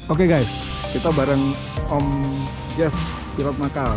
Oke guys, kita bareng Om Jeff, pilot nakal.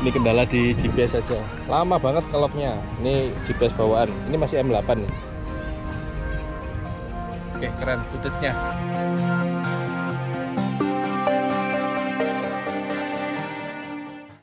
Ini kendala di GPS saja. Lama banget kelopnya. Ini GPS bawaan. Ini masih M8 nih. Oke, keren footage-nya.